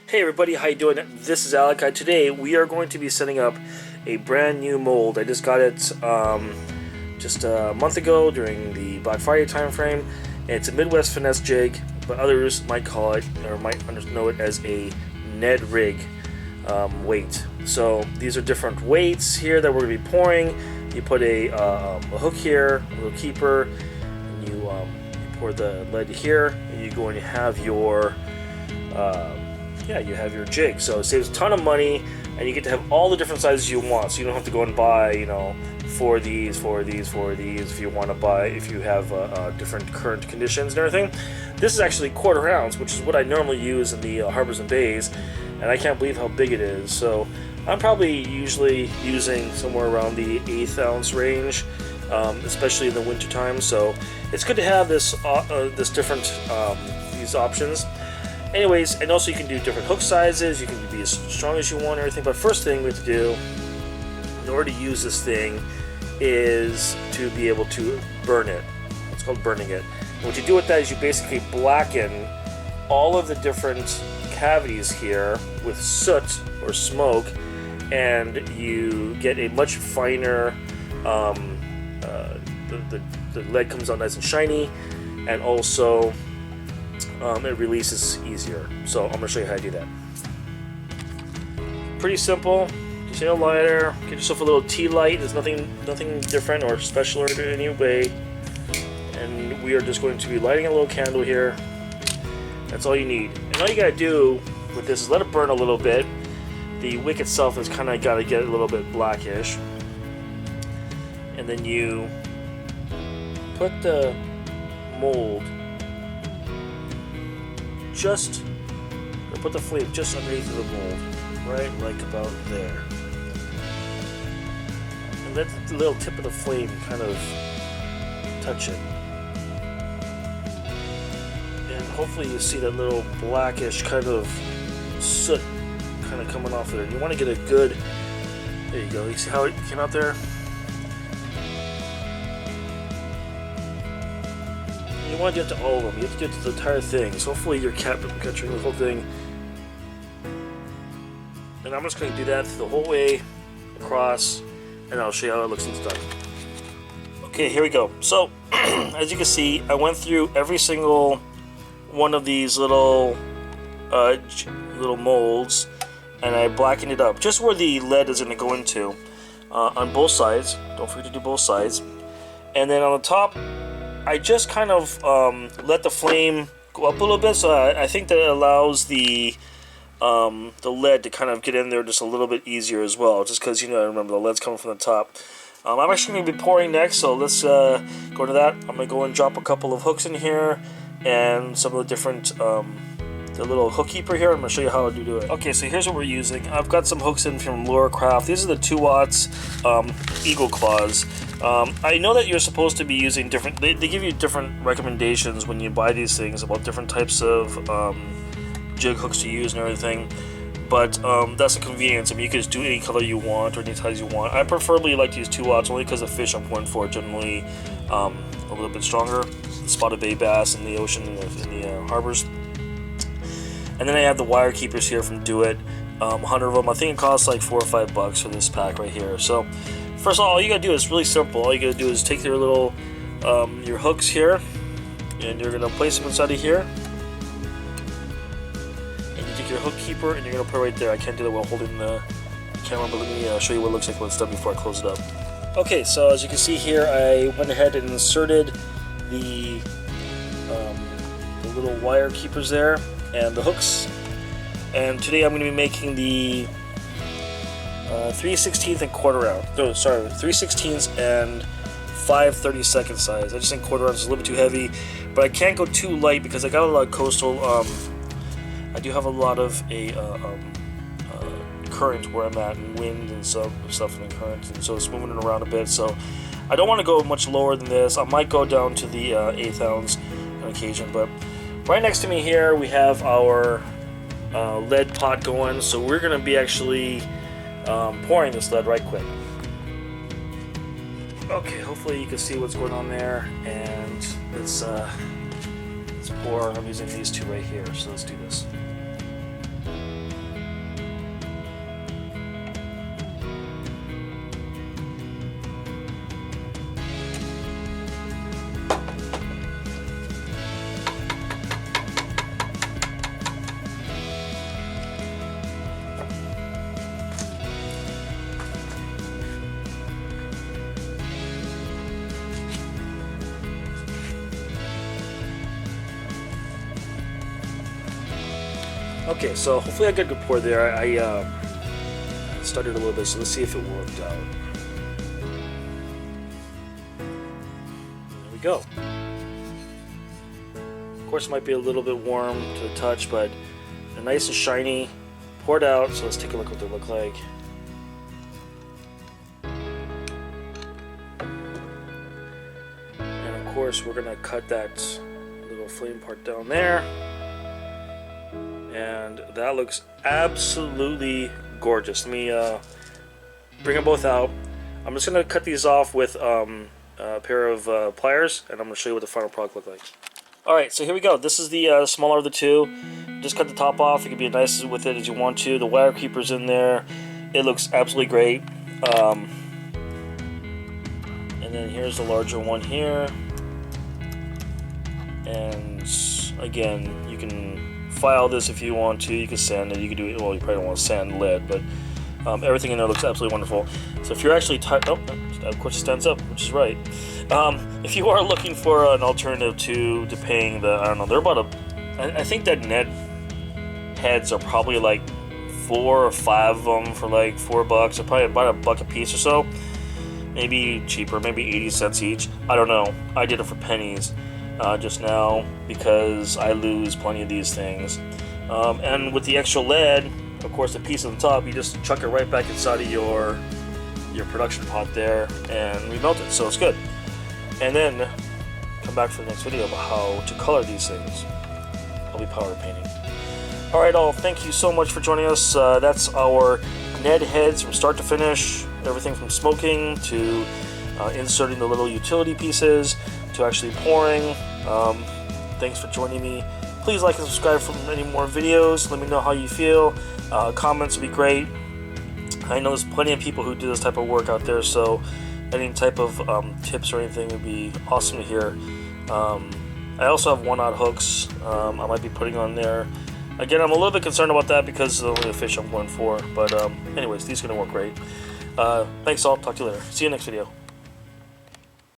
Hey everybody, how you doing? This is Alec. Today we are going to be setting up a brand new mold. I just got it just a month ago during the Black Friday time frame. It's a Midwest Finesse Jig, but others might call it or might know it as a Ned rig weight. So these are different weights here that we're going to be pouring. You put a hook here, a little keeper, and you pour the lead here, and you're going to have your you have your jig. So it saves a ton of money, and you get to have all the different sizes you want. So you don't have to go and buy, four of these if you want to buy, if you have different current conditions and everything. This is actually 1/4 ounce, which is what I normally use in the harbors and bays, and I can't believe how big it is. So I'm probably usually using somewhere around the 1/8 ounce range, especially in the winter time. So it's good to have this different these options. Anyways, and also you can do different hook sizes, you can be as strong as you want and everything, but first thing we have to do in order to use this thing is to be able to burn it. It's called burning it. And what you do with that is you basically blacken all of the different cavities here with soot or smoke, and you get a much finer, the lead comes out nice and shiny, and also it releases easier. So I'm going to show you how to do that. Pretty simple. Just get a lighter, get yourself a little tea light. There's nothing different or special in any way. And we are just going to be lighting a little candle here. That's all you need. And all you got to do with this is let it burn a little bit. The wick itself has kind of got to get a little bit blackish. And then you put the mold put the flame just underneath the mold, right, like about there. And let the little tip of the flame kind of touch it. And hopefully you see that little blackish kind of soot kind of coming off there. And you want to get a good, there you go, you see how it came out there? You want to do it to all of them. You have to do it to the entire thing. So hopefully you're capturing the whole thing. And I'm just going to do that the whole way across, and I'll show you how it looks when it's done. Okay, here we go. So, as you can see, I went through every single one of these little molds, and I blackened it up just where the lead is going to go into on both sides. Don't forget to do both sides. And then on the top, I just kind of let the flame go up a little bit, so I think that it allows the lead to kind of get in there just a little bit easier as well, just because, remember, the lead's coming from the top. I'm actually going to be pouring next, so let's go to that. I'm going to go and drop a couple of hooks in here and some of the different, the little hook keeper here. I'm going to show you how to do it. Okay, so here's what we're using. I've got some hooks in from Lure Craft. These are the 2 watts Eagle Claws. I know that you're supposed to be using different, they give you different recommendations when you buy these things about different types of jig hooks to use and everything, but that's a convenience. I mean, you can just do any color you want or any size you want. I preferably like to use 2 watts only because the fish I'm pouring for are generally a little bit stronger. Spotted bay bass in the ocean, in the harbors. And then I have the wire keepers here from Do It, 100 of them. I think it costs like $4 or $5 for this pack right here. So first of all you gotta do is really simple. All you gotta do is take your little your hooks here, and you're gonna place them inside of here. And you take your hook keeper and you're gonna put it right there. I can't do that while holding the camera, but let me show you what it looks like when it's done before I close it up. Okay, so as you can see here, I went ahead and inserted the little wire keepers there and the hooks. And today I'm going to be making the 3/16 and 1/4 ounce. No, sorry, 3/16 and 5/32 size. I just think 1/4 ounce is a little bit too heavy, but I can't go too light because I got a lot of coastal. I do have a lot of current where I'm at, and wind and stuff in the current, and so it's moving it around a bit. So I don't want to go much lower than this. I might go down to the 1/8 ounce on occasion, but right next to me here we have our lead pot going, so we're going to be actually pouring this lead right quick. Okay, hopefully you can see what's going on there, and let's pour. I'm using these 2 right here, so let's do this. Okay, so hopefully I got good pour there. I stuttered a little bit, so let's see if it worked out. There we go. Of course, it might be a little bit warm to the touch, but they're nice and shiny, poured out. So let's take a look what they look like. And of course, we're gonna cut that little flame part down there, and that looks absolutely gorgeous. Let me bring them both out. I'm just gonna cut these off with a pair of pliers, and I'm gonna show you what the final product looks like. Alright, so here we go. This is the smaller of the two. Just cut the top off. You can be as nice with it as you want to. The wire keeper's in there. It looks absolutely great. And then here's the larger one here. And again, you can file this if you want to. You can sand it. You can do it. Well, you probably don't want to sand lead, but everything in there looks absolutely wonderful. So if you're actually of course it stands up, which is right. If you are looking for an alternative to paying the, I don't know, they're about I think that Ned Heads are probably like 4 or 5 of them for like $4. They're probably about $1 a piece or so. Maybe cheaper, maybe 80 cents each. I don't know. I did it for pennies just now because I lose plenty of these things. And with the extra lead, of course, the piece on the top, you just chuck it right back inside of your production pot there and remelt it, so it's good. And then come back for the next video about how to color these things. I'll be powder painting. Alright all, thank you so much for joining us. That's our Ned Heads from start to finish. Everything from smoking to inserting the little utility pieces to actually pouring. Thanks for joining me. Please like and subscribe for any more videos. Let me know how you feel. Comments would be great. I know there's plenty of people who do this type of work out there, so any type of tips or anything would be awesome to hear. I also have 1/0 hooks I might be putting on there. Again, I'm a little bit concerned about that because of the only fish I'm going for, but anyways, these are going to work great. Thanks all, talk to you later. See you next video.